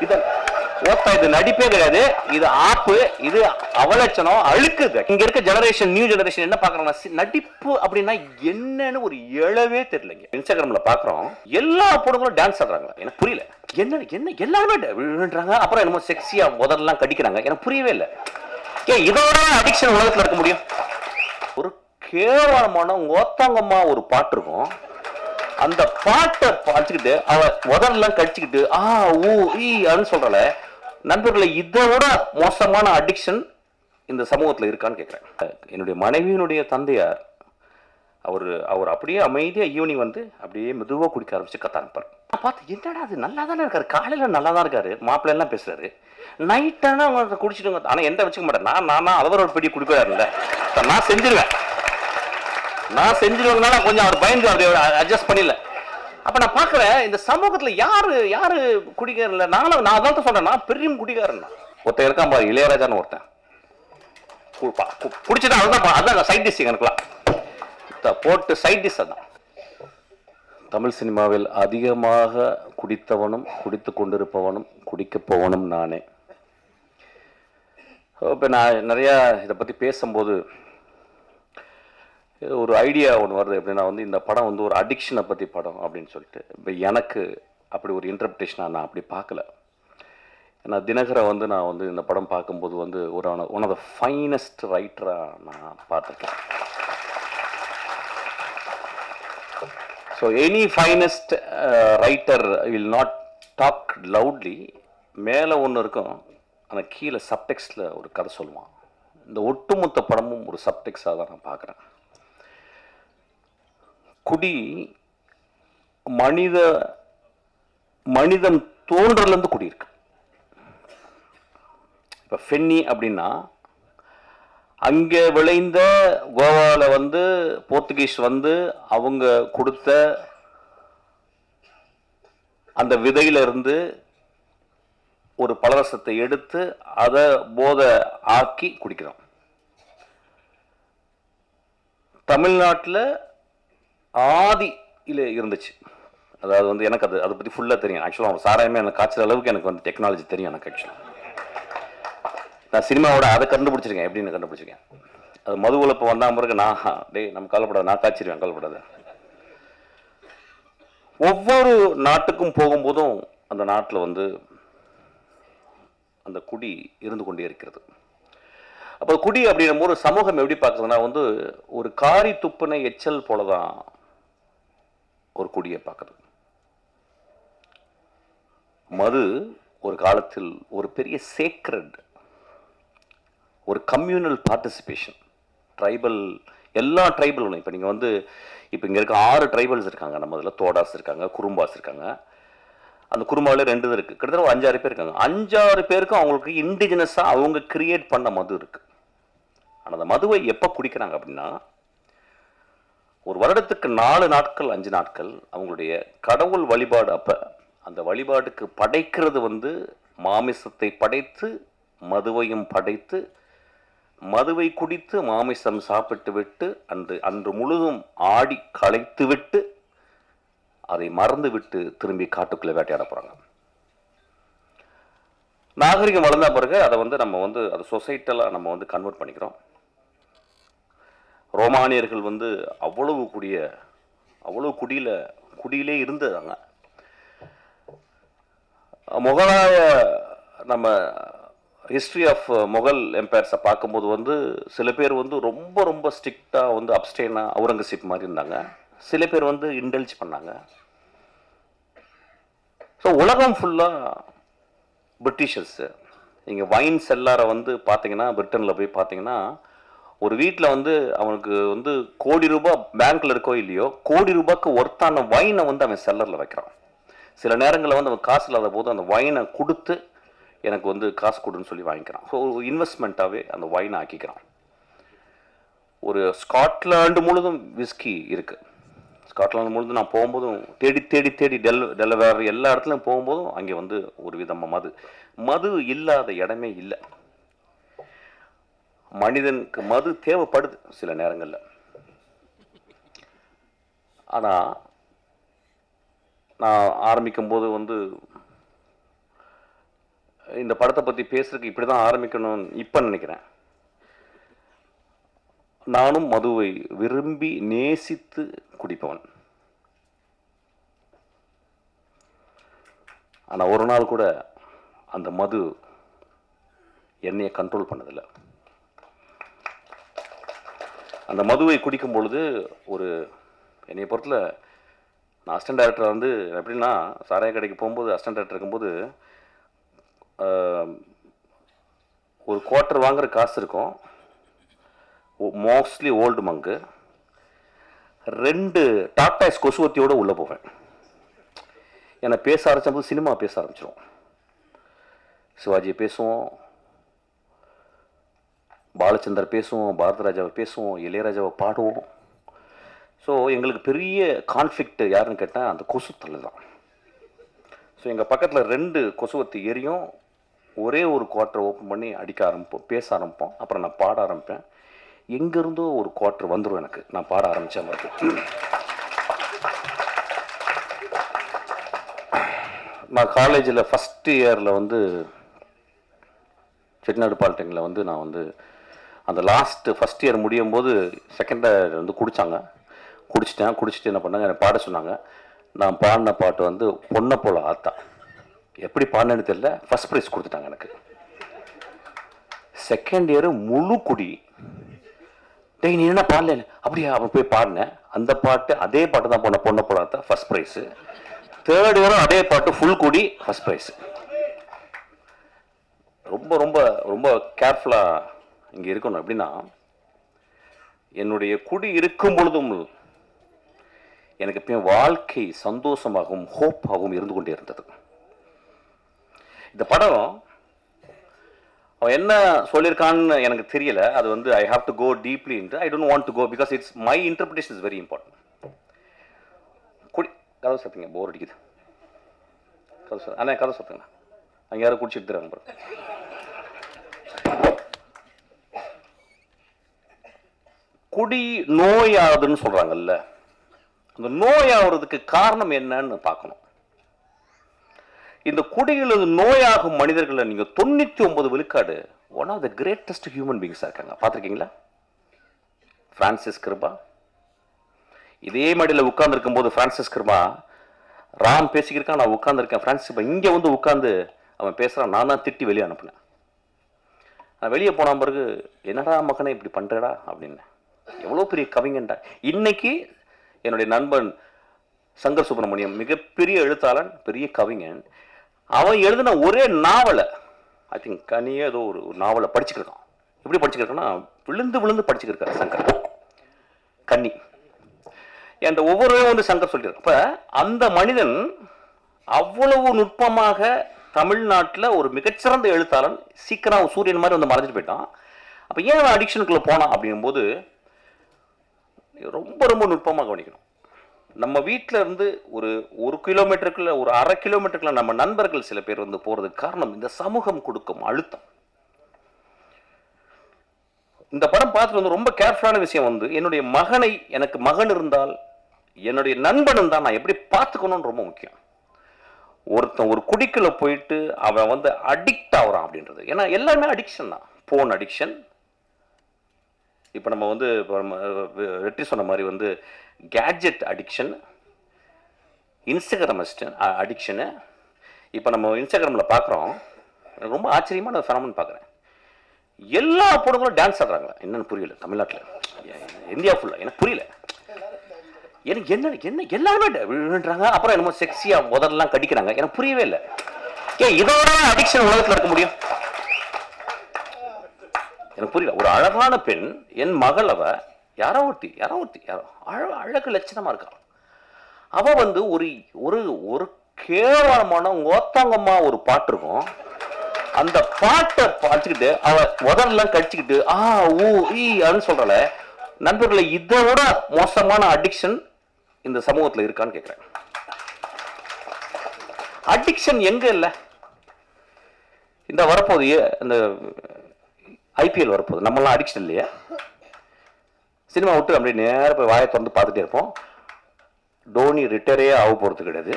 இதான் ஓத்தா, இது நடிப்பே கிடையாது, இது ஆப்பு, இது அவலட்சணம், அழுக்குது. இங்க இருக்க ஜெனரேஷன், நியூ ஜெனரேஷன் என்ன பாக்குறாங்கன்னா, நடிப்பு அப்படின்னா என்னன்னு ஒரு எழவே தெரியலங்க. இன்ஸ்டாகிராம்ல பாக்குறோம், எல்லா பொண்ணுங்களும் டான்ஸ் ஆடுறாங்க, எனக்கு புரியல. என்ன என்ன எல்லாருமே விழுறாங்க, அப்புறம் என்னமோ செக்ஸியா முதல்லாம் கடிக்கிறாங்க, எனக்கு புரியவே இல்லை. ஏன் இதோட அடிக்ஷன் உலகத்துல இருக்க முடியும்? ஒரு கேவலமான ஓத்தாங்கம்மா ஒரு பாட்டு இருக்கும், அந்த பாட்டை பார்த்துக்கிட்டு அவ உதரெல்லாம் கடிச்சுக்கிட்டு ஆ ஊ ஈ அப்படின்னு சொல்றல. நண்பர்களை, இதை விட மோசமான அடிக்ஷன் இந்த சமூகத்தில் இருக்கான்னு கேட்குறேன். என்னுடைய மனைவியினுடைய தந்தையார் அவர் அப்படியே அமைதியா ஈவினிங் வந்து அப்படியே மெதுவாக குடிக்க ஆரம்பிச்சு கத்த ஆரம்பிப்பார். நான் பார்த்து, என்னடா அது நல்லா தானே இருக்காரு, காலையில் நல்லா தான் இருக்காரு, மாப்பிள்ளை எல்லாம் பேசுறாரு, நைட்டானா அவங்க குடிச்சிட்டு. ஆனால் எந்த வச்சுக்க மாட்டேன், நான் அவர் ஒரு பெரிய குடிக்கிறாருல்ல, நான் செஞ்சிருவேன் கொஞ்சம் அவர் பயந்து அப்படி அட்ஜஸ்ட் பண்ணிடல. அப்ப நான் பாக்குறேன், இந்த சமூகத்துல யாரு குடிக்காரல. நான் அதான் சொல்றேன், நான் பெரிய குடிக்காரன். ஒருத்தன் இருக்கான் பாரு, இளையராஜான்னு ஒருத்தன், குடிச்சுதான் அதான் சைட் டிஷ் எனக்குலாம் போட்டு சைட் டிஷ். அதான் தமிழ் சினிமாவில் அதிகமாக குடித்தவனும் குடித்து கொண்டிருப்பவனும் குடிக்க போவனும் நானே. இப்போ நான் நிறையா இதை பற்றி பேசும்போது ஒரு ஐடியா ஒன்று வருது. எப்படின்னா வந்து இந்த படம் வந்து ஒரு அடிக்ஷனை பற்றி படம் அப்படின்னு சொல்லிட்டு. இப்போ எனக்கு அப்படி ஒரு இன்டர்பிரேஷனாக நான் அப்படி பார்க்கல. ஏன்னா தினகரை வந்து நான் வந்து இந்த படம் பார்க்கும்போது வந்து ஒன் ஆஃப் த ஃபைனஸ்ட் ரைட்டராக நான் பார்த்துருக்கேன். So any finest writer will not talk loudly. மேலே ஒன்று இருக்கும், ஆனால் கீழே சப்டெக்ஸ்டில் ஒரு கதை சொல்லுவான். இந்த ஒட்டுமொத்த படமும் ஒரு சப்டெக்ஸாக தான் நான் பார்க்குறேன். குடி மனிதன் தோன்றலேருந்து குடி இருக்கு. இப்போ ஃபென்னி அப்படின்னா அங்கே விளைந்த கோவாவில் வந்து போர்த்துகீஸ் வந்து அவங்க கொடுத்த அந்த விதையிலிருந்து ஒரு பலரசத்தை எடுத்து அதை போதை ஆக்கி குடிக்கிறோம். தமிழ்நாட்டில் ஆதியில் இருந்துச்சு. அதாவது வந்து எனக்கு அதை பற்றி ஃபுல்லாக தெரியும். ஆக்சுவலாக அவங்க சாராயமே எனக்கு காய்ச்சல் அளவுக்கு எனக்கு வந்து டெக்னாலஜி தெரியும். எனக்கு ஆக்சுவலாக நான் சினிமாவோட அதை கண்டுபிடிச்சிருக்கேன். எப்படின்னு கண்டுபிடிச்சிருக்கேன். அது மது உழப்பு வந்தால் பிறகு நம்ம கவலைப்படாது, நான் காய்ச்சிருவேன், கவலைப்படாது. ஒவ்வொரு நாட்டுக்கும் போகும்போதும் அந்த நாட்டில் வந்து அந்த குடி இருந்து கொண்டே இருக்கிறது. அப்போ குடி அப்படின்னும் போது சமூகம் எப்படி பார்க்குறதுனா வந்து ஒரு காரி துப்புனை எச்சல் போலதான் ஒரு குடியை பார்க்குறது. மது ஒரு காலத்தில் ஒரு பெரிய சேக்ரட், ஒரு கம்யூனல் பார்ட்டிசிபேஷன். ட்ரைபல், எல்லா ட்ரைபலும் இப்போ நீங்கள் வந்து இப்போ இங்கே இருக்க 6 ட்ரைபல்ஸ் இருக்காங்க. நம்ம இதில் தோடாஸ் இருக்காங்க, குறும்பாஸ் இருக்காங்க. அந்த குறும்பாவில் 2 இருக்குது. கிட்டத்தட்ட ஒரு 5-6 பேர் இருக்காங்க. 5-6 பேருக்கும் அவங்களுக்கு இண்டிஜினஸாக அவங்க கிரியேட் பண்ண மது இருக்குது. ஆனால் அந்த மதுவை எப்போ குடிக்கிறாங்க அப்படின்னா, ஒரு வருடத்துக்கு 4 நாட்கள் 5 நாட்கள் அவங்களுடைய கடவுள் வழிபாடு. அப்போ அந்த வழிபாட்டுக்கு படைக்கிறது வந்து மாமிசத்தை படைத்து மதுவையும் படைத்து, மதுவை குடித்து மாமிசம் சாப்பிட்டு விட்டு அன்று முழுதும் ஆடி களைத்து விட்டு அதை மறந்து விட்டு திரும்பி காட்டுக்குள்ளே வேட்டையாட போகிறாங்க. நாகரிகம் வளர்ந்த பிறகு அதை வந்து நம்ம வந்து அதை சொசைட்டலாக நம்ம வந்து கன்வெர்ட் பண்ணிக்கிறோம். ரோமானியர்கள் வந்து அவ்வளவு குடியிலே இருந்ததாங்க. முகலாய நம்ம ஹிஸ்ட்ரி ஆஃப் முகல் எம்பையர்ஸை பார்க்கும்போது வந்து சில பேர் வந்து ரொம்ப ரொம்ப ஸ்ட்ரிக்டாக வந்து அப்ஸ்டெயினாக அவுரங்கசீப் மாதிரி இருந்தாங்க. சில பேர் வந்து இன்டெல்ஜ் பண்ணாங்க. ஸோ உலகம் ஃபுல்லாக பிரிட்டிஷர்ஸு. நீங்கள் வைன் செல்லாரை வந்து பார்த்தீங்கன்னா, பிரிட்டனில் போய் பார்த்தீங்கன்னா, ஒரு வீட்டில் வந்து அவனுக்கு வந்து கோடி ரூபாய் பேங்க்கில் இருக்கோ இல்லையோ, கோடி ரூபாய்க்கு ஒர்த்தான வைனை வந்து அவன் செல்லரில் வைக்கிறான். சில நேரங்களில் வந்து அவன் காசு இல்லாத போது அந்த வைனை கொடுத்து எனக்கு வந்து காசு கொடுன்னு சொல்லி வாங்கிக்கிறான். ஸோ ஒரு இன்வெஸ்ட்மெண்ட்டாகவே அந்த வைனை ஆக்கிக்கிறான். ஒரு ஸ்காட்லாண்டு முழுதும் விஸ்கி இருக்குது. ஸ்காட்லாந்து முழுதும் நான் போகும்போதும் தேடி டெலவேர் எல்லா இடத்துலையும் போகும்போதும் அங்கே வந்து ஒரு விதமாக மது இல்லாத இடமே இல்லை. மனிதனுக்கு மது தேவைப்படுது சில நேரங்களில். ஆனால் நான் ஆரம்பிக்கும் போது வந்து இந்த படத்தை பற்றி பேசுறதுக்கு இப்படி தான் ஆரம்பிக்கணும்னு இப்போ நினைக்கிறேன். நானும் மதுவை விரும்பி நேசித்து குடிப்பவன். ஆனால் ஒரு நாள் கூட அந்த மது என்னையை கண்ட்ரோல் பண்ணதில்லை. அந்த மதுவை குடிக்கும் பொழுது ஒரு என்னைய பொறுத்தல நான் அசிஸ்டன்ட் டைரக்டர் வந்து எப்படின்னா, சாராய கடைக்கு போகும்போது அசிஸ்டன்ட் டைரக்டர் இருக்கும்போது ஒரு குவார்ட்டர் வாங்குற காசு இருக்கும், மோஸ்ட்லி ஓல்டு மங்கு, 2 டாக்டாய்ஸ் கொசுவத்தியோடு உள்ளே போவேன். என்னை பேச ஆரம்பிச்சபோது சினிமா பேச ஆரம்பிச்சிடும். சிவாஜியை பேசுவோம், பாலச்சந்தர் பேசுவோம், பாரதராஜாவை பேசுவோம், இளையராஜாவை பாடுவோம். ஸோ எங்களுக்கு பெரிய கான்ஃப்ளிக்ட் யாருன்னு கேட்டால் அந்த கொசுத்தலை தான். ஸோ எங்கள் பக்கத்தில் 2 கொசுவத்தி எரியும். ஒரே ஒரு குவார்ட்டர் ஓப்பன் பண்ணி அடிக்க ஆரம்பிப்போம், பேச ஆரம்பிப்போம். அப்புறம் நான் பாட ஆரம்பிப்பேன். எங்கேருந்தோ ஒரு குவார்ட்டர் வந்துடும் எனக்கு, நான் பாட ஆரம்பித்த மாதிரி. நான் காலேஜில் ஃபஸ்ட் இயரில் வந்து செட்டிநாடு பாலிடெக்னில் வந்து நான் வந்து அந்த ஃபஸ்ட் இயர் முடியும் போது செகண்ட் இயர் வந்து குடிச்சிட்டு என்ன பண்ணாங்க, எனக்கு பாட சொன்னாங்க. நான் பாடின பாட்டு வந்து பொண்ணை போல ஆத்தா. எப்படி பாடினேன்னு தெரியல, ஃபஸ்ட் ப்ரைஸ் கொடுத்துட்டாங்க எனக்கு. செகண்ட் இயர் முழு குடி. டேய் நீ என்ன பாடல, அப்படியா? அவன் போய் பாடினேன் அந்த பாட்டு, அதே பாட்டு தான் பொண்ணை போல ஆத்தா, ஃபஸ்ட் ப்ரைஸு. தேர்ட் இயரும் அதே பாட்டு ஃபுல் குடி, ஃபஸ்ட் ப்ரைஸு. ரொம்ப ரொம்ப ரொம்ப கேர்ஃபுல்லாக இங்கே இருக்கணும். எப்படின்னா, என்னுடைய குடி இருக்கும் பொழுதும் எனக்கு எப்பயும் வாழ்க்கை சந்தோஷமாகவும் ஹோப்பாகவும் இருந்து கொண்டே இருந்தது. இந்த படம் அவன் என்ன சொல்லியிருக்கான்னு எனக்கு தெரியல. அது வந்து I have to go deeply into, I don't want to go because it's my interpretation is very important. கதை சாப்பிட்டீங்க, போர் அடிக்குது. கதை சாப்பிட்டுங்க, அங்கே யாரும் குடிச்சிட்டு தராங்க. குடி நோயாகுதுன்னு சொல்றாங்கல்ல, அந்த நோயாகிறதுக்கு காரணம் என்னன்னு பார்க்கணும். இந்த குடியில் நோயாகும் மனிதர்களை நீங்க 99 விழுக்காடு one of the greatest human பீங்ஸா இருக்காங்க. பார்த்துருக்கீங்களா? பிரான்சிஸ் கிருபா இதே மாதிரில உட்கார்ந்து இருக்கும் போது, பிரான்சிஸ் கிருபா ராம் பேசிக்கிருக்கான், நான் உட்கார்ந்துருக்கேன். பிரான்சிஸ் கிருபா இங்க வந்து உட்கார்ந்து அவன் பேசுறான், நான் தான் திட்டி வெளியே அனுப்புனேன். நான் வெளியே போன பிறகு என்னடா மகனே இப்படி பண்றடா அப்படின்னு. எவ்வளோ பெரிய கவிஞன்டா. இன்னைக்கு என்னுடைய நண்பன் சங்கர் சுப்பிரமணியம் மிகப்பெரிய எழுத்தாளன், பெரிய கவிஞன். அவன் எழுதின ஒரே நாவலை, ஐ திங்க் கனியே ஏதோ ஒரு நாவலை படிச்சுக்கிருக்கான். எப்படி படிச்சுக்கிருக்கான்னா, விழுந்து படிச்சுக்கிருக்காரு சங்கர். கன்னி என்ற ஒவ்வொரு வந்து சங்கர் சொல்லியிருக்கான். அப்போ அந்த மனிதன் அவ்வளவு நுட்பமாக தமிழ்நாட்டில் ஒரு மிகச்சிறந்த எழுத்தாளன், சீக்கிரம் சூரியன் மாதிரி வந்து மறைஞ்சிட்டு போயிட்டான். அப்போ ஏன் அவன் அடிக்ஷனுக்குள்ளே போனான் அப்படிங்கும்போது ரொம்ப ரொம்ப நுட்பமாக கவனிக்கணும். நம்ம வீட்டில் இருந்து ஒரு கிலோமீட்டருக்குள்ள, ஒரு அரை கிலோமீட்டருக்குள்ள நம்ம நண்பர்கள் சில பேர் வந்து போகிறதுக்கு காரணம் இந்த சமூகம் கொடுக்கும் அழுத்தம். இந்த படம் பார்த்துட்டு வந்து ரொம்ப கேர்ஃபுல்லான விஷயம் வந்து, என்னுடைய மகனை, எனக்கு மகன் இருந்தால் என்னுடைய நண்பன் இருந்தால் நான் எப்படி பார்த்துக்கணும்னு ரொம்ப முக்கியம். ஒருத்தன் ஒரு குடிக்குள்ள போயிட்டு அவன் வந்து அடிக்ட் ஆகுறான் அப்படின்றது. ஏன்னா எல்லாமே அடிக்ஷன் தான். போன் அடிக்ஷன், இப்போ நம்ம வந்து வெற்றி சொன்ன மாதிரி வந்து கேட்ஜெட் அடிக்ஷன், இன்ஸ்டாகிராம் அடிக்ஷனு. இப்போ நம்ம இன்ஸ்டாகிராமில் பார்க்குறோம், ரொம்ப ஆச்சரியமான ஃபெனோமெனன் பார்க்குறேன். எல்லா பொண்ணுங்களும் டான்ஸ் ஆடுறாங்களா என்னன்னு புரியல. தமிழ்நாட்டில், இந்தியா ஃபுல்லாக எனக்கு புரியல. எனக்கு என்ன எல்லாருமே விழுன்றாங்க. அப்புறம் என்னமோ செக்ஸியாக முதல்லாம் கடிக்கிறாங்க. எனக்கு புரியவே இல்லை. ஏன் இதோட அடிக்ஷன் உலகத்தில் இருக்க முடியும்? எனக்கு புரியல. ஒரு அழகான பெண், என் மகள், அவ யாரோ ஒருத்தி அழகு லட்சணமா இருக்கா. அவ வந்து ஒரு கேவலமான ஓத்தாங்கம்மா ஒரு பாட்டு இருக்கும். அந்த பாட்டை பாடிச்சுக்கிட்டு அவ உதரெல்லாம் கடிச்சுக்கிட்டு அப்படின்னு சொல்றல. நண்பர்களை, இதை விட மோசமான அடிக்ஷன் இந்த சமூகத்தில் இருக்கான்னு கேட்கிறேன். அடிக்ஷன் எங்க இல்ல? இந்த வரப்போது இந்த ஐபிஎல் வரப்போகுது, நம்மளாம் அடிக்ஷன் இல்லையா? சினிமா விட்டு அப்படியே நேரம் போய் வாயை திறந்து பார்த்துட்டே இருப்போம். டோனி ரிட்டையரே ஆக போகிறது கிடையாது.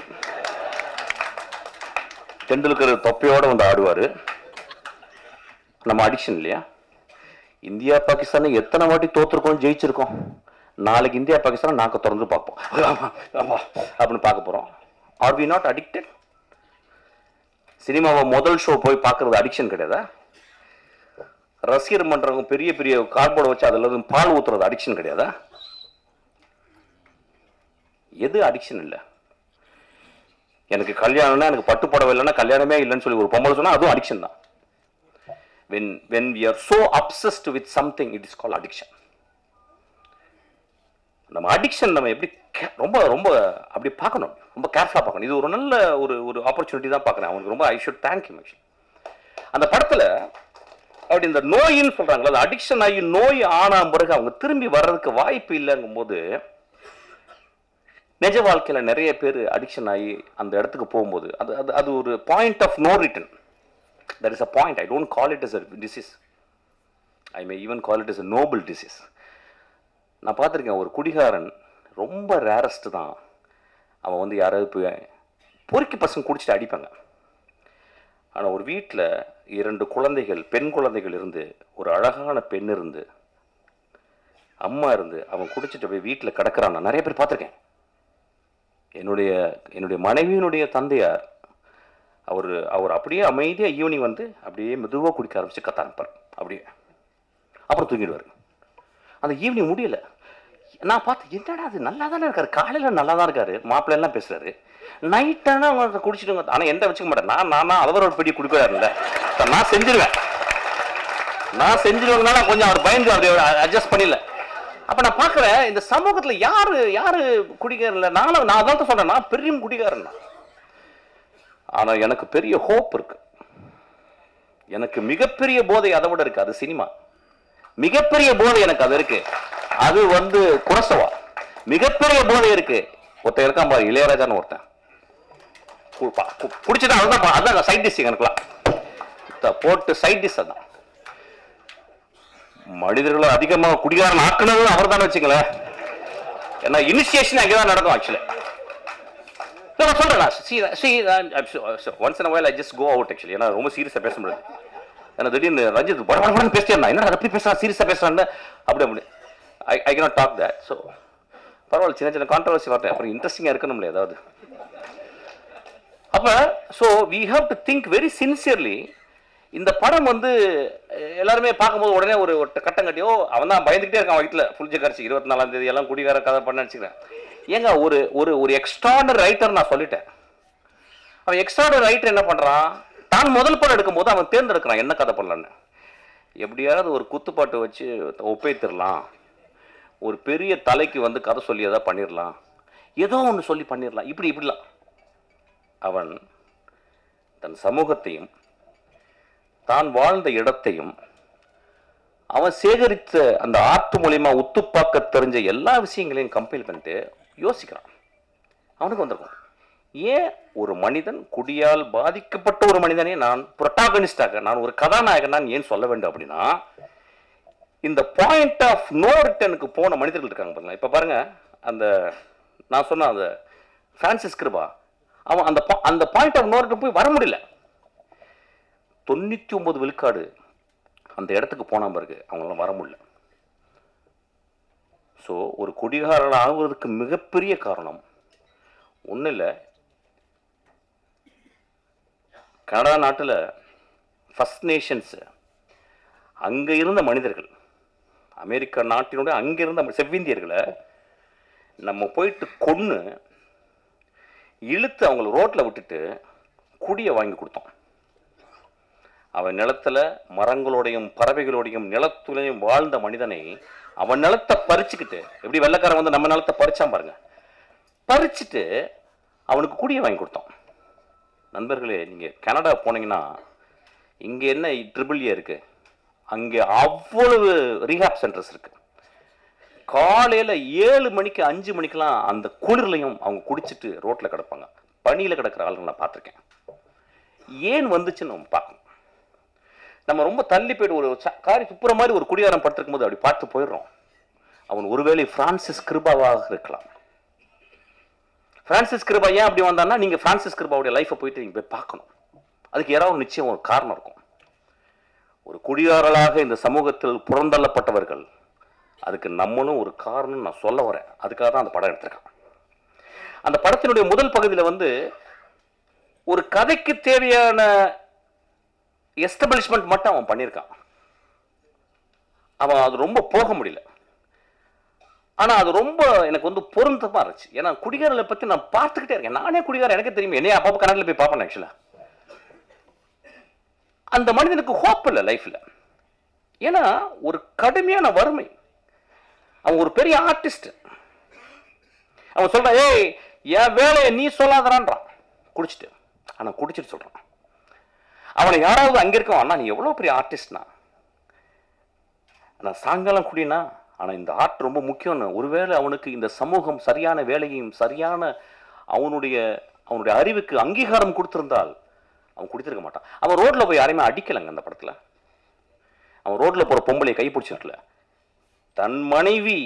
தெண்டுல்கர் தொப்பையோட வந்து ஆடுவார். நம்ம அடிக்ஷன் இல்லையா? இந்தியா பாகிஸ்தான் எத்தனை வாட்டி தோத்துருக்கோம், ஜெயிச்சிருக்கோம். நாளைக்கு இந்தியா பாகிஸ்தான் நாக்க திறந்து பார்ப்போம் அப்படின்னு பார்க்க போறோம். Are we not addicted? சினிமாவை முதல் ஷோ போய் பார்க்கறது அடிக்ஷன் கிடையாதா? ரசிகர் மன்றவங்க பெரிய பெரிய கார்போர்டை வச்சு அதுல இருந்து பால் ஊத்துறது அடிக்ஷன் கிடையாதா? எது அடிக்ஷன் இல்லை? எனக்கு கல்யாணம்னா, எனக்கு பட்டு புடவை இல்லைன்னா கல்யாணமே இல்லைன்னு சொல்லி ஒரு பொம்பளை சொன்னா அதுவும் அடிக்ஷன் தான். when we are so obsessed with something, it is called addiction. நம்ம அடிக்ஷன் நம்ம எப்படி ரொம்ப ரொம்ப அப்படி பார்க்கணும், ரொம்ப கேர்ஃபுல்லாக பார்க்கணும். இது ஒரு நல்ல ஒரு ஆப்பர்ச்சுனிட்டி தான் பார்க்குறேன். அவனுக்கு ரொம்ப ஐ ஷுட் தேங்க் யூ. அந்த படத்தில் அப்படி இந்த நோயின்னு சொல்கிறாங்களா, அது அடிக்ஷன் ஆகி நோய் ஆன பிறகு அவங்க திரும்பி வர்றதுக்கு வாய்ப்பு இல்லைங்கும் போது, நிஜ வாழ்க்கையில் நிறைய பேர் அடிக்ஷன் ஆகி அந்த இடத்துக்கு போகும்போது அது அது அது ஒரு point of no return. That is a point. I don't call it as a disease. I may even call it as a noble disease. நான் பார்த்துருக்கேன், ஒரு குடிகாரன் ரொம்ப ரேரஸ்ட் தான். அவன் வந்து யாராவது போய் பொறுக்கி பசங்க குடிச்சிட்டு அடிப்பாங்க. ஆனால் ஒரு வீட்டில் 2 குழந்தைகள், பெண் குழந்தைகள் இருந்து, ஒரு அழகான பெண் இருந்து, அம்மா இருந்து, அவன் குடிச்சிட்டு போய் வீட்டில் கிடக்கிறான். நான் நிறைய பேர் பார்த்துருக்கேன். என்னுடைய மனைவியினுடைய தந்தையார் அவர் அப்படியே அமைதியாக ஈவினிங் வந்து அப்படியே மெதுவாக குடிக்க ஆரம்பிச்சு கத்த ஆரம்பிப்பார். அப்படியே அப்புறம் தூங்கிடுவார். அந்த ஈவினிங் முடியல. நான் பார்த்து, என்னடா அது நல்லா தானே இருக்காரு, காலையில் நல்லா தான் இருக்காரு, மாப்பிள்ளைலாம் பேசுறாரு, நைட்டானா அவங்க குடிச்சிடுங்க. ஆனால் எந்த வச்சுக்க மாட்டேன். நான் அதவர ஒரு பெரிய குடிக்கிறாருல்ல, நான் செஞ்சிருவேங்கனால கொஞ்சம் அவர் பயந்து அப்படி அட்ஜஸ்ட் பண்ணிடல. அப்போ நான் பார்க்குறேன், இந்த சமூகத்தில் யாரு குடிக்காரில்ல. நான் அதான் சொல்கிறேன், நான் பெரிய குடிக்காரன். ஆனால் எனக்கு பெரிய ஹோப் இருக்கு. எனக்கு மிகப்பெரிய போதை அதை விட இருக்கு. அது சினிமா. மிகப்பெரிய போதை எனக்கு அது இருக்கு. அது வந்து குரசவா. மிகப்பெரிய போதை இருக்கு. ஒருத்தன் இருக்கான் பாரு, இளையராஜான்னு ஒருத்தன். குடிச்சுட்டா அதான் சைட் டிஷ். எனக்குலாம் போட்டு சைட் டிஷ் அதான். மனிதர்களை அதிகமாக குடிகாரன் ஆக்குனது அவர் தான் வச்சுங்களேன். ஏன்னா இனிஷியேஷன் அங்கேதான் நடக்கும். ஆக்சுவலி நான் சொல்றேன், once in a while I just go out actually. ஏன்னா ரொம்ப சீரியஸா பேச முடியாது. ஏன்னா திடீர்னு ரஞ்சித் படபடன்னு பேசிட்டே இருந்தா, என்ன அப்படி பேசுறான், சீரியஸா பேசுறான்னு அப்படி I cannot talk that. So பரவாயில்ல, சின்ன கான்ட்ரவர்சி வரட்டும், அப்புறம் இன்ட்ரெஸ்டிங்கா இருக்கணும்ல ஏதாவது. அப்ப so we have to think very sincerely. இந்த படம் வந்து எல்லாருமே பார்க்கும்போது உடனே ஒரு கட்டம் கட்டியோ அவன் தான் பயந்துகிட்டே இருக்கான் வயிற்றுல புளிச்ச கரைச்சி 24ஆம் தேதி எல்லாம் குடிகார கதை பண்ண நினச்சிக்கிறேன். ஏங்க ஒரு எக்ஸ்ட்ராடர் ரைட்டர் நான் சொல்லிட்டேன். அவன் எக்ஸ்ட்ராடர் ரைட்டர் என்ன பண்ணுறான், தான் முதல் படம் எடுக்கும்போது அவன் தேர்ந்தெடுக்கிறான் என்ன கதை பண்ணலான்னு. எப்படியாவது ஒரு குத்துப்பாட்டு வச்சு ஒப்பேத்திடலாம், ஒரு பெரிய தலைக்கு வந்து கதை சொல்லி எதாவது பண்ணிடலாம், ஏதோ ஒன்று சொல்லி பண்ணிடலாம், இப்படிலாம். அவன் தன் சமூகத்தையும் தான் வாழ்ந்த இடத்தையும் அவன் சேகரித்த அந்த ஆர்ட் மூலியமா உத்துப்பாக்க தெரிஞ்ச எல்லா விஷயங்களையும் கம்பைல் பண்ணிட்டு யோசிக்கிறான். அவனுக்கு வந்திருக்கும், ஏன் ஒரு மனிதன் குடியால் பாதிக்கப்பட்ட ஒரு மனிதனே நான் புரோட்டாகனிஸ்டாக, நான் ஒரு கதாநாயகன் நான் ஏன் சொல்ல வேண்டும் அப்படின்னா, இந்த பாயிண்ட் ஆஃப் நோ ரிட்டனுக்கு போன மனிதர்கள் இருக்காங்க பாருங்க. இப்ப பாருங்க, அந்த நான் சொன்ன அந்த பிரான்சிஸ் கிருபா, அவன் அந்த பாயிண்ட் ஆஃப் நோ ரிட்டன் போய் வர முடியல. 99 விழுக்காடு அந்த இடத்துக்கு போன பிறகு அவங்களாம் வர முடியல. ஸோ ஒரு குடிகாரன் ஆகுவதற்கு மிகப்பெரிய காரணம் ஒன்றும் இல்லை, கனடா நாட்டில் ஃபர்ஸ்ட் நேஷன்ஸ் அங்கே இருந்த மனிதர்கள், அமெரிக்கா நாட்டினுடைய அங்கே இருந்த செவ்விந்தியர்களை நம்ம போயிட்டு கொன்று இழுத்து அவங்கள ரோட்டில் விட்டுட்டு குடியை வாங்கி கொடுத்தோம். அவன் நிலத்துல மரங்களோடையும் பறவைகளோடையும் நிலத்துலையும் வாழ்ந்த மனிதனை அவன் நிலத்தை பறிச்சுக்கிட்டு, எப்படி வெள்ளைக்காரன் வந்து நம்ம நிலத்தை பறிச்சான் பாருங்க, பறிச்சுட்டு அவனுக்கு குடியை வாங்கி கொடுத்தோம். நண்பர்களே, நீங்க கனடா போனீங்கன்னா இங்க என்ன ட்ரிபிள் ஏ இருக்கு, அங்கே அவ்வளவு ரீஹாப் சென்டர்ஸ் இருக்கு. காலையில 7 மணிக்கு 5 மணிக்கெல்லாம் அந்த குளிர்லையும் அவங்க குடிச்சிட்டு ரோட்ல கிடப்பாங்க. பனியில கிடக்கிற ஆளுங்க நான் பார்த்துருக்கேன். ஏன் வந்துச்சுன்னு நம்ம பார்க்கணும். நம்ம ரொம்ப தள்ளி போயிட்டு ஒரு காரி துப்புற மாதிரி ஒரு குடியாரம் படுத்திருக்கும் போது அப்படி பார்த்து போயிடுறோம். அவன் ஒருவேளை பிரான்சிஸ் கிருபாவாக இருக்கலாம். பிரான்சிஸ் கிருபா ஏன் அப்படி வந்தான்னா, நீங்க பிரான்சிஸ் கிருபாவுடைய லைஃபை போயிட்டு நீங்க போய் பார்க்கணும். அதுக்கு யாராவது நிச்சயம் ஒரு காரணம் இருக்கும். ஒரு குடியாரலாக இந்த சமூகத்தில் புறந்தள்ளப்பட்டவர்கள், அதுக்கு நம்மளும் ஒரு காரணம் நான் சொல்ல வரேன். அதுக்காக தான் அந்த படம் எடுத்திருக்கேன். அந்த படத்தினுடைய முதல் பகுதியில் வந்து ஒரு கதைக்கு தேவையான எஸ்டாப்ளிஷ்மெண்ட் மட்டும் அவன் பண்ணியிருக்கான். அவன் அது ரொம்ப போக முடியல. ஆனா அது ரொம்ப எனக்கு வந்து பொருந்தமா இருந்துச்சு. ஏன்னா குடிகாரர்களை பத்தி நான் பார்த்துக்கிட்டே இருக்கேன். நானே குடிகாரன், எனக்கு தெரியும். என்னைய அப்பப்போ கனடால போய் பார்ப்பேன். ஆக்சுவலா அந்த மனிதனுக்கு ஹோப் இல்லை லைஃப்ல. ஏன்னா ஒரு கடுமையான வறுமை. அவன் ஒரு பெரிய ஆர்டிஸ்ட். அவன் சொல்றான், ஏய் என் வேலையை நீ சொல்லாதறான்றான் குடிச்சிட்டு. ஆனா குடிச்சிட்டு சொல்றான். அவனை யாராவது அங்க இருக்கவன், அண்ணா நீ எவ்வளவு பெரிய ஆர்டிஸ்ட்னா, நான் சாயங்காலம் குடினா, ஆனா இந்த ஆர்ட் ரொம்ப முக்கியம்னு. ஒருவேளை அவனுக்கு இந்த சமூகம் சரியான வேலையும் சரியான அவனுடைய அறிவுக்கு அங்கீகாரம் கொடுத்திருந்தால் அவன் குடித்திருக்க மாட்டான். அவன் ரோட்ல போய் யாரையுமே அடிக்கலங்க அந்த படத்துல. அவன் ரோட்ல போற பொம்பளை கை பிடிச்சிடல. தன் மனைவி,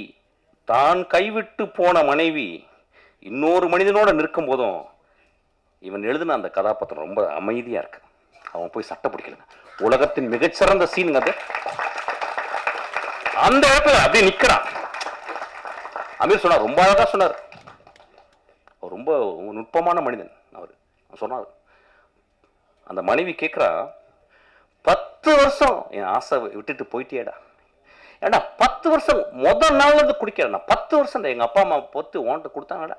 தான் கைவிட்டு போன மனைவி இன்னொரு மனிதனோட நிற்கும் போதும் இவன் எழுதின அந்த கதாபாத்திரம் ரொம்ப அமைதியா இருக்கு. அவன் போய் சட்டை பிடிக்கலங்க. உலகத்தின் மிகச்சிறந்த சீன் அது. அந்த இடத்துல அப்படியே நிக்கிறான். அமீர் சொன்னார், ரொம்ப அழகா சொன்னார். அவர் ரொம்ப நுட்பமான மனிதன். அவர் சொன்னார், அந்த மனைவி கேட்கிறா, 10 வருஷம் என் ஆசை விட்டுட்டு போயிட்டேடா. ஏடா 10 வருஷம் முதல் நாள்ல இருந்து குடிக்கிறேன். 10 வருஷம் எங்க அப்பா அம்மா பொத்து ஓன்ட்டு கொடுத்தாங்கடா,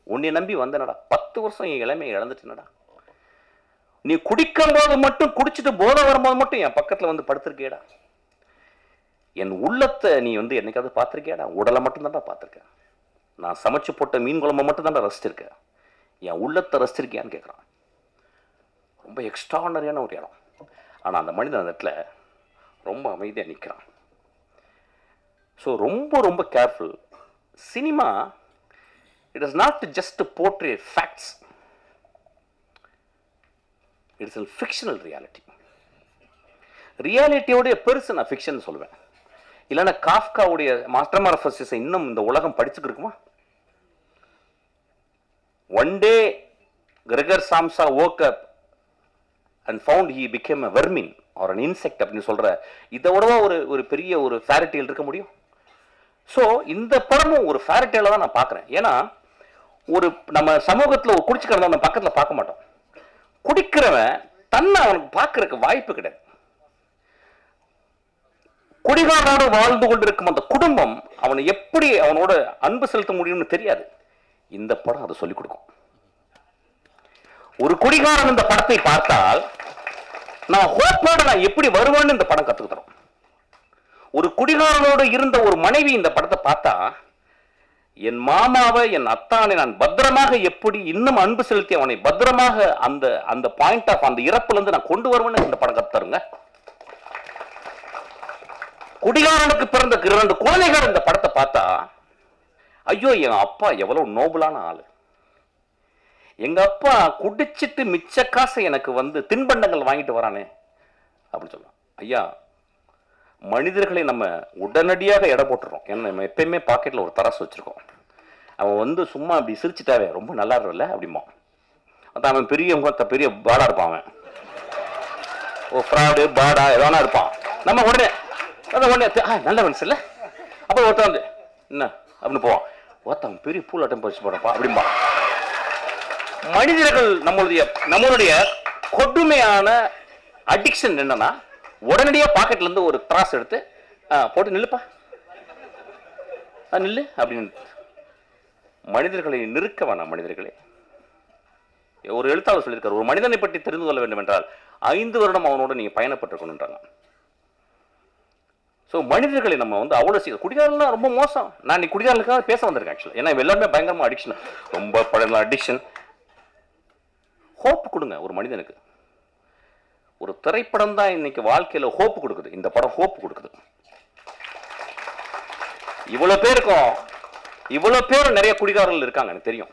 உன்னை நம்பி வந்தனடா. 10 வருஷம் என் இளமையை இழந்துட்டேனடா. நீ குடிக்கும் போது மட்டும், குடிச்சிட்டு போதை வரும்போது மட்டும் என் பக்கத்துல வந்து படுத்திருக்கேடா. என் உள்ளத்தை நீ வந்து என்னைக்காவது பார்த்திருக்கியாடா? உடலை மட்டும் தான்டா பார்த்திருக்கேன். நான் சமைச்சு போட்ட மீன் குழம்பை மட்டும் தான்டா ரசிச்சிருக்கேன். என் உள்ளத்தை ரசிச்சிருக்கியான்னு கேட்குறான். ரொம்ப எக்ஸ்ட்ரானரியான ஒரு இடம். ஆனா அந்த மனிதன் அந்த இடத்துல ரொம்ப அமைதியா நிற்கிறான். ஸோ ரொம்ப ரொம்ப careful. Cinema it is not just portray facts, it's a fictional reality. ரியாலிட்டியோடைய பெருசு நான் ஃபிக்ஷன் சொல்லுவேன். இல்லைன்னா காஃப்காவுடைய மாஸ்டர்மார்ஃபசிஸை இன்னும் இந்த உலகம் படிச்சுட்டு இருக்குமா? One day Gregor Samsa woke up and found he became a vermin or an insect அப்படின்னு சொல்ற இதை விடவா ஒரு பெரிய ஒரு ஃபேரிடேல் இருக்க முடியும்? ஸோ இந்த படமும் ஒரு ஃபேரிடேல தான் நான் பார்க்குறேன். ஏன்னா ஒரு நம்ம சமூகத்தில் ஒரு குடிச்சுக்கிறத நம்ம பக்கத்தில் பார்க்க மாட்டோம். குடிக்கிறவன் தன்னை அவனுக்கு பார்க்கறதுக்கு வாய்ப்பு கிடையாது. குடிகாரனோடு வாழ்ந்து கொண்டிருக்கும் அந்த குடும்பம் அவனை எப்படி அவனோட அன்பு செலுத்த முடியும்னு தெரியாது. இந்த படம் அதை சொல்லிக் கொடுக்கும். ஒரு குடிகாரன் இந்த படத்தை பார்த்தால் நான் ஹோப்போட நான் எப்படி வருவேன்னு இந்த படம் கத்துக்கு தரும். ஒரு குடிகாரனோடு இருந்த ஒரு மனைவி இந்த படத்தை பார்த்தா, என் மாமாவை, என் அத்தானை நான் பத்திரமாக எப்படி இன்னும் அன்பு செலுத்தி அவனை பத்திரமாக அந்த அந்த பாயிண்ட் ஆஃப் அந்த இறப்புல இருந்து நான் கொண்டு வருவேன்னு இந்த படம் கத்துருங்க. குடிகாரனுக்கு பிறந்த 2 குழந்தைகள் இந்த படத்தை பார்த்தா, ஐயோ என் அப்பா எவ்வளவு நோபலான ஆளு, எங்க அப்பா குடிச்சிட்டு மிச்ச காசை எனக்கு வந்து தின்பண்டங்கள் வாங்கிட்டு வரானே அப்படின்னு சொல்லலாம். ஐயா, மனிதர்களை நம்ம உடனடியாக எடை போட்டுறோம். ஏன்னா நம்ம எப்பயுமே பாக்கெட்ல ஒரு தராசு வச்சிருக்கோம். அவன் வந்து சும்மா அப்படி சிரிச்சுட்டாவே ரொம்ப நல்லா இருக்கல அப்படிமா. அவன் பெரிய பாடா இருப்பான். அவன் ஓ ஃப்ராடு பாடா எதானா இருப்பான். நம்ம உடனே நல்ல மனுஷன் இல்ல, அப்ப ஒருத்தன் வந்து என்ன அப்படின்னு போவான். ஒருத்தன் பெரிய பூலாட்டம் பறிச்சு போடப்பா அப்படின்பா. மனிதர்கள் நம்மளுடைய கொடுமையான அடிக்ஷன் என்னன்னா, உடனடியா பாக்கெட்ல இருந்து ஒரு திராஸ் எடுத்து போட்டு நில்லுப்பா, நில்லு அப்படின்னு. மனிதர்களை நிறுக்க வேணாம். மனிதர்களே, ஒரு எழுத்தாளர் சொல்லியிருக்காரு, ஒரு மனிதனை பற்றி தெரிந்து கொள்ள வேண்டும் என்றால் 5 வருடம் அவனோட நீங்க பயணப்பட்டிருக்கணும்ன்றாங்க. ஸோ மனிதர்களை நம்ம வந்து அவ்வளோ குடிகாரன்லாம் ரொம்ப மோசம். நான் இன்னைக்கு குடிகாரனுக்காக பேச வந்திருக்கேன் ஆக்சுவலா. ஏன்னா எல்லாருமே பயங்கரமா அடிக்ஷன், ரொம்ப பழங்க அடிக்ஷன். ஹோப் கொடுங்க ஒரு மனிதனுக்கு. ஒரு திரைப்படம் தான் இன்னைக்கு வாழ்க்கையில ஹோப் கொடுக்குது. இந்த படம் ஹோப் கொடுக்குது. இவ்வளவு பேர் நிறைய குடிகாரர்கள் இருக்காங்க எனக்கு தெரியும்.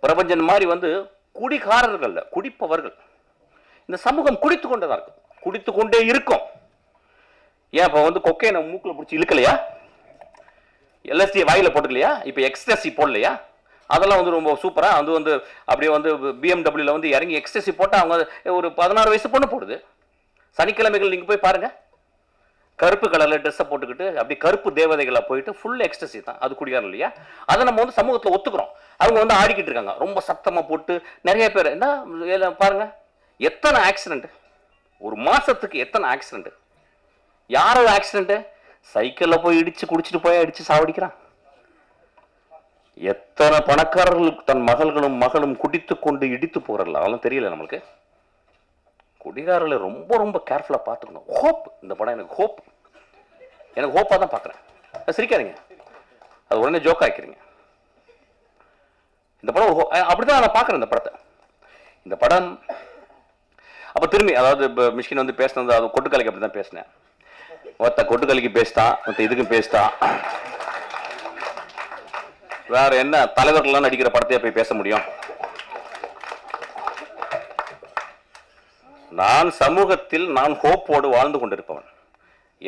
பிரபஞ்சன் மாதிரி வந்து குடிகாரர்கள், குடிப்பவர்கள். இந்த சமூகம் குடித்து கொண்டே இருக்கும், குடித்து கொண்டே இருக்கும். ஏன் இப்ப வந்து கொக்கையை மூக்குல பிடிச்சி இழுக்கலையா? எல்எஸ்டி வாயில போட்டுக்கலையா? இப்ப எக்ஸ்டசி போடலையா? அதெல்லாம் வந்து ரொம்ப சூப்பரா அது வந்து அப்படியே வந்து பிஎம்டபிள்யூல வந்து இறங்கி எக்ஸ்டசி போட்டு அவங்க ஒரு 16 வயசு பொண்ணு போடுது. சனிக்கிழமைகள் நீங்க போய் பாருங்க, கருப்பு கலர்ல ட்ரெஸ்ஸை போட்டுக்கிட்டு அப்படி கருப்பு தேவதைகளா போயிட்டு ஃபுல் எக்ஸ்டசி தான். அது குடிகாரம் இல்லையா? அதை நம்ம வந்து சமூகத்தில் ஒத்துக்கிறோம். அவங்க வந்து ஆடிக்கிட்டு இருக்காங்க ரொம்ப சத்தமா போட்டு. நிறைய பேர் என்ன பாருங்க, எத்தனை ஆக்சிடென்ட் ஒரு மாசத்துக்கு, எத்தனை ஆக்சிடென்ட். யாரோட ஆக்சிடென்ட்? சைக்கிள்ல போய் இடிச்சு குடிச்சிட்டு போய் அடிச்சு சாவடிக்கிறான். எத்தனை பணக்காரர்களுக்கு தன் மகள்களும் மகளும் குடித்து கொண்டு இடித்து போறல, அதெல்லாம் தெரியல நம்மளுக்கு. குடிகாரர்களை ரொம்ப ரொம்ப கேர்ஃபுல்லா பார்த்துக்கணும். ஹோப், இந்த படம் எனக்கு ஹோப், எனக்கு ஹோப்பா தான் பார்க்குறேன். சிரிக்காதீங்க, அது உடனே ஜோக் ஆக்கிறீங்க. இந்த படம் அப்படிதான் நான் பார்க்குறேன் இந்த படத்தை. இந்த படம் அப்போ திரும்பி அதாவது மிஷ்கின் வந்து பேசினது அது கொட்டுக்கலைக்கு அப்படி தான் பேசினேன். ஒருத்த கொட்டுக்கலைக்கு பேசிட்டான், ஒருத்த இதுக்கும் பேசிட்டான். வேற என்ன தலைவர்கள்லாம் நடிக்கிற படத்தையே போய் பேச முடியும்? நான் சமூகத்தில் நான் ஹோப்போடு வாழ்ந்து கொண்டிருப்பவன்.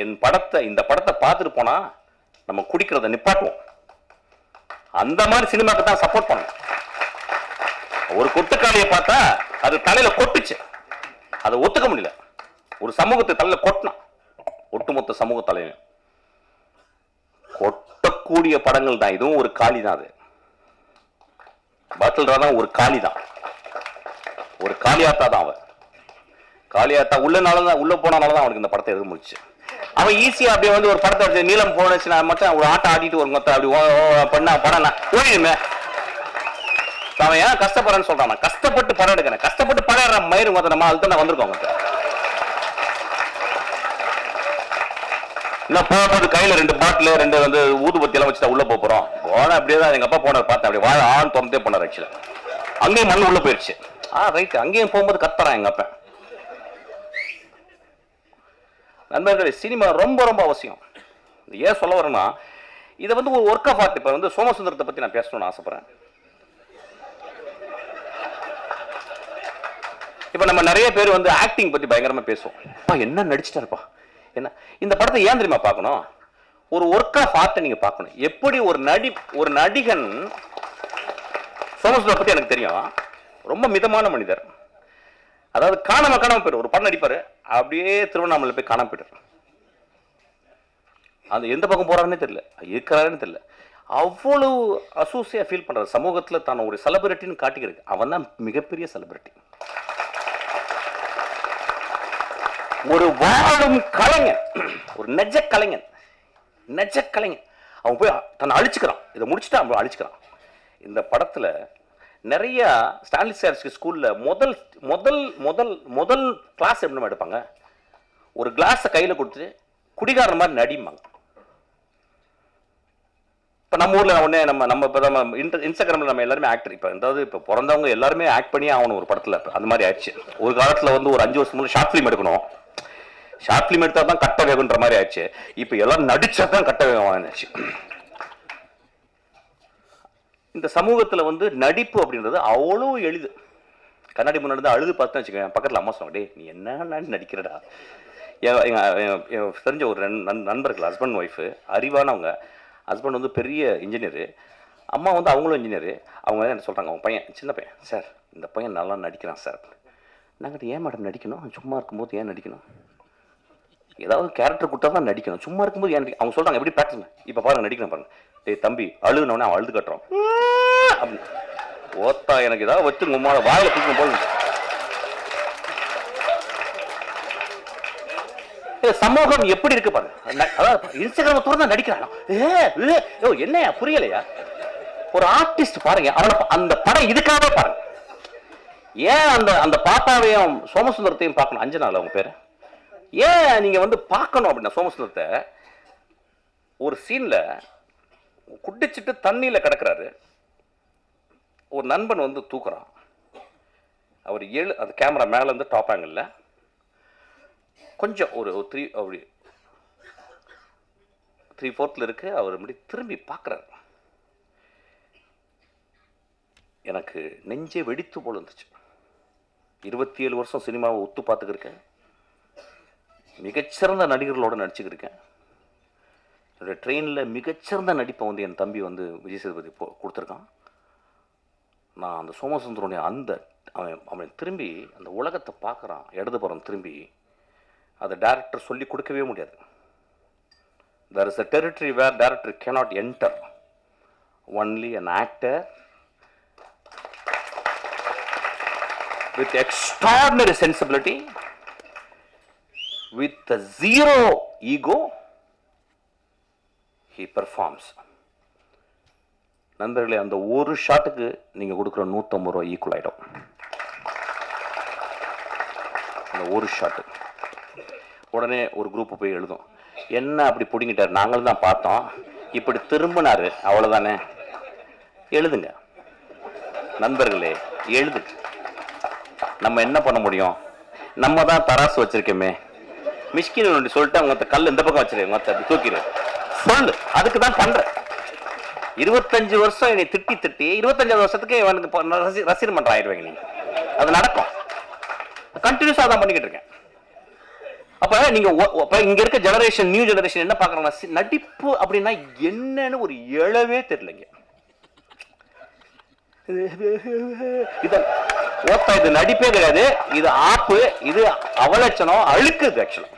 என் படத்தை, இந்த படத்தை பார்த்துட்டு போனா நம்ம குடிக்கிறத நிப்பாட்டுவோம். அந்த மாதிரி சினிமாக்கு தான் சப்போர்ட் பண்ணணும். ஒரு கொட்டுக்காலியை பார்த்தா அது தலையில கொட்டுச்சு, அதை ஒத்துக்க முடியல. ஒரு சமூகத்தை தலையில கொட்டினான், ஒட்டுமொத்த சமூக தலைவன். கொட்டக்கூடிய படங்கள் தான் இதுவும். ஒரு காலி தான் அது. பாட்டில் ராதா ஒரு காலி தான், ஒரு காளியாத்தா தான். அவன் காளியாத்தா உள்ளனாலதான், உள்ள போனாலதான் அவனுக்கு இந்த படத்தை எழுத முடிச்சு. அவன் ஈஸியா அப்படியே வந்து ஒரு படத்தை வச்சு நீளம் போனச்சுன்னா மட்டும் ஒரு ஆட்டம் ஆடிட்டு ஒரு மொத்தம் அப்படி பண்ணா படம் ஓடிடுமே. அவன் ஏன் கஷ்டப்படுறேன்னு சொல்றான். கஷ்டப்பட்டு படம் எடுக்கிறேன், கஷ்டப்பட்டு படம் எடுற மயிறு மொத்தம் நம்ம அதுதான் நான் வந்திருக்கோம். என்ன போகும்போது கையில 2 பாட்டில் 2 வந்து ஊதுபத்தி எல்லாம் வச்சுட்டா உள்ள போறோம். போன அப்படியே தான் எங்க அப்பா போனார், பார்த்தேன் அப்படியே வாழ ஆண் திறந்தே போனார். ஆக்சுவலா அங்கேயும் மண் உள்ள போயிடுச்சு. ரைட், அங்கேயும் போகும்போது கத்துறான் எங்க அப்பா. நண்பர்களே, சினிமா ரொம்ப ரொம்ப அவசியம். ஏன் சொல்ல வரேன்னா, இதை வந்து ஒரு ஒர்க் ஆஃப் ஆர்ட். இப்போ வந்து சோமசுந்தரத்தை பற்றி நான் பேசணும்னு ஆசைப்படுறேன். இப்போ நம்ம நிறைய பேர் வந்து ஆக்டிங் பற்றி பயங்கரமாக பேசுவோம். என்ன நடிச்சிட்டாருப்பா என்ன. இந்த படத்தை ஏன் தெரியுமா பார்க்கணும்? ஒரு ஒர்க் ஆஃப் ஆர்ட்டை நீங்கள் பார்க்கணும். எப்படி ஒரு நடிகன், சோமசுந்தரம் பற்றி எனக்கு தெரியும், ரொம்ப மிதமான மனிதர். அதாவது காணாம போயிடும். ஒரு படம் நடிப்பாரு, அப்படியே திருவண்ணாமலை போய் காணாம போயிட்டார். அந்த எந்த பக்கம் போறாருன்னே தெரியல, இருக்கிறாருன்னு தெரியல. அவ்வளவு அசூசியா ஃபீல் பண்றாரு. சமூகத்தில் தான் ஒரு செலிபிரிட்டின்னு காட்டிக்கிறது. அவன் தான் மிகப்பெரிய செலிபிரிட்டி. ஒரு வாழும் கலைஞன், ஒரு நெஜ கலைஞன். அவன் போய் தன்னை அழிச்சுக்கிறான். இதை முடிச்சுட்டு அவன் அழிச்சுக்கிறான். இந்த படத்துல நிறைய ஸ்டான்லிஸ்டார்ஸ்க்கு ஸ்கூல்ல முதல் முதல் முதல் முதல் கிளாஸ் எப்படி எடுப்பாங்க? ஒரு கிளாஸை கையில கொடுத்து குடிகாரன் மாதிரி நடிப்பாங்க. இப்போ நம்ம ஊர்ல உடனே நம்ம இன்ஸ்டாகிராம்ல நம்ம எல்லாருமே ஆக்டர். இப்போ அதாவது இப்போ பிறந்தவங்க எல்லாருமே ஆக்ட் பண்ணி ஆகணும் ஒரு படத்துல. அந்த மாதிரி ஆயிடுச்சு. ஒரு காலத்துல வந்து ஒரு 5 வருஷம் முன்னாடி ஷார்ட் ஃபிலிம் எடுக்கணும், ஷார்ட் ஃபிலிம் எடுத்தா தான் கட்ட வேகுன்ற மாதிரி ஆயிடுச்சு. இப்போ எல்லாரும் நடிச்சா தான் கட்ட வேகம் ஆயிடுச்சு. இந்த சமூகத்தில் வந்து நடிப்பு அப்படின்றது அவ்வளோ எளிது. கண்ணாடி முன்னாடி அழுது பார்த்தேன்னு வச்சுக்கோங்க, பக்கத்தில் அம்மா சொன்னாங்க, டே நீ என்ன நடிக்கிறடா. தெரிஞ்ச ஒரு நண்பர்கள், ஹஸ்பண்ட் ஒய்ஃபு, அறிவானவங்க. ஹஸ்பண்ட் வந்து பெரிய இன்ஜினியரு, அம்மா வந்து அவங்களும் இன்ஜினியரு. அவங்க என்ன சொல்கிறாங்க, அவங்க பையன் சின்ன பையன், சார் இந்த பையன் நல்லா நடிக்கிறான் சார். நாங்கள் ஏன் மேடம் நடிக்கணும்? சும்மா இருக்கும்போது ஏன் நடிக்கணும்? ஏதாவது கேரக்டர் கொடுத்தா தான் நடிக்கணும், சும்மா இருக்கும்போது ஏன் அவங்க சொல்கிறாங்க. எப்படி ப்ராக்டிஸ்? இப்போ பாருங்க நடிக்கணும் பாருங்க. டே தம்பி அழுகுனவனே அவன் அழுது கட்டுறான் அப்படின்னு. ஓத்தா எனக்கு ஏதாவது வச்சு உங்களோட வாயில தூக்கணும் போல. சமூகம் எப்படி இருக்கு பாருங்க. அதாவது இன்ஸ்டாகிராம் திறந்தா நடிக்கிறான். என்னையா புரியலையா? ஒரு ஆர்டிஸ்ட் பாருங்க, அவனை அந்த படம் இதுக்காகவே பாருங்க. ஏன் அந்த பாப்பாவையும் சோமசுந்தரத்தையும் பார்க்கணும்? அஞ்சனால அவங்க பேரு. ஏன் நீங்க வந்து பார்க்கணும் அப்படின்னா, சோமசுந்தரத்தை ஒரு சீன்ல குடிச்சிட்டு தண்ணியில கிடக்குறாரு. ஒரு நண்பன் வந்து தூக்குறான். அவர் அந்த கேமரா மேல இருந்து டாப் ஆங்கிள் கொஞ்சம் ஒரு 3/4 இருக்கு. அவர் இப்படி திரும்பி பார்க்குறாரு. எனக்கு நெஞ்சே வெடித்து போல இருந்துச்சு. 27 வருஷம் சினிமாவை ஒத்து பார்த்துக்கிருக்கேன். மிகச்சிறந்த நடிகர்களோட நடிச்சுக்கிருக்கேன். என்னோட ட்ரெயினில் மிகச்சிறந்த நடிப்பை வந்து என் தம்பி வந்து விஜய் சேதுபதி கொடுத்துருக்கான். நான் அந்த சோமசுந்தரனுடைய அந்த அவன் திரும்பி அந்த உலகத்தை பார்க்குறான், இடதுபுறம் திரும்பி. அதை டைரக்டர் சொல்லி கொடுக்கவே முடியாது. There is a territory where director cannot enter. Only an actor with extraordinary sensibility, with a zero ego, he performs. நண்பர்களே, அந்த ஒரு ஷாட்டுக்கு நீங்க கொடுக்குற 150 ரூபாய் ஈக்குவல் ஆயிடும். அந்த ஒரு ஷாட்டு. உடனே ஒரு குரூப் போய் எழுதும், என்ன அப்படி பிடிங்கிட்டார், நாங்களும் தான் பார்த்தோம், இப்படி திரும்பினாரு, அவ்வளவுதானே. எழுதுங்க நண்பர்களே, எழுதுங்க. நம்ம என்ன பண்ண முடியும்? நம்ம தான் தராசு வச்சிருக்கோமே. மிஷ்கின் சொல்லிட்டு அவங்க கல் இந்த பக்கம் வச்சிருக்கேன், தூக்கிடு சொல்லு. அதுக்கு தான் பண்றேன். 25 வருஷம் என்னை திட்டி 25 வருஷத்துக்கு எனக்கு ரசிகர் மன்றம் ஆயிடுவாங்க நீங்க. அது நடக்கும். கண்டினியூஸா தான் பண்ணிக்கிட்டு இருக்கேன். அப்ப நீங்க இங்க இருக்க ஜெனரேஷன், நியூ ஜெனரேஷன் என்ன பாக்குறாங்கன்னா, நடிப்பு அப்படின்னா என்னன்னு ஒரு எழவே தெரியலங்க. இது நடிப்பே கிடையாது, இது ஆப்பு, இது அவலட்சணம், அழுக்குது ஆக்சுவலா.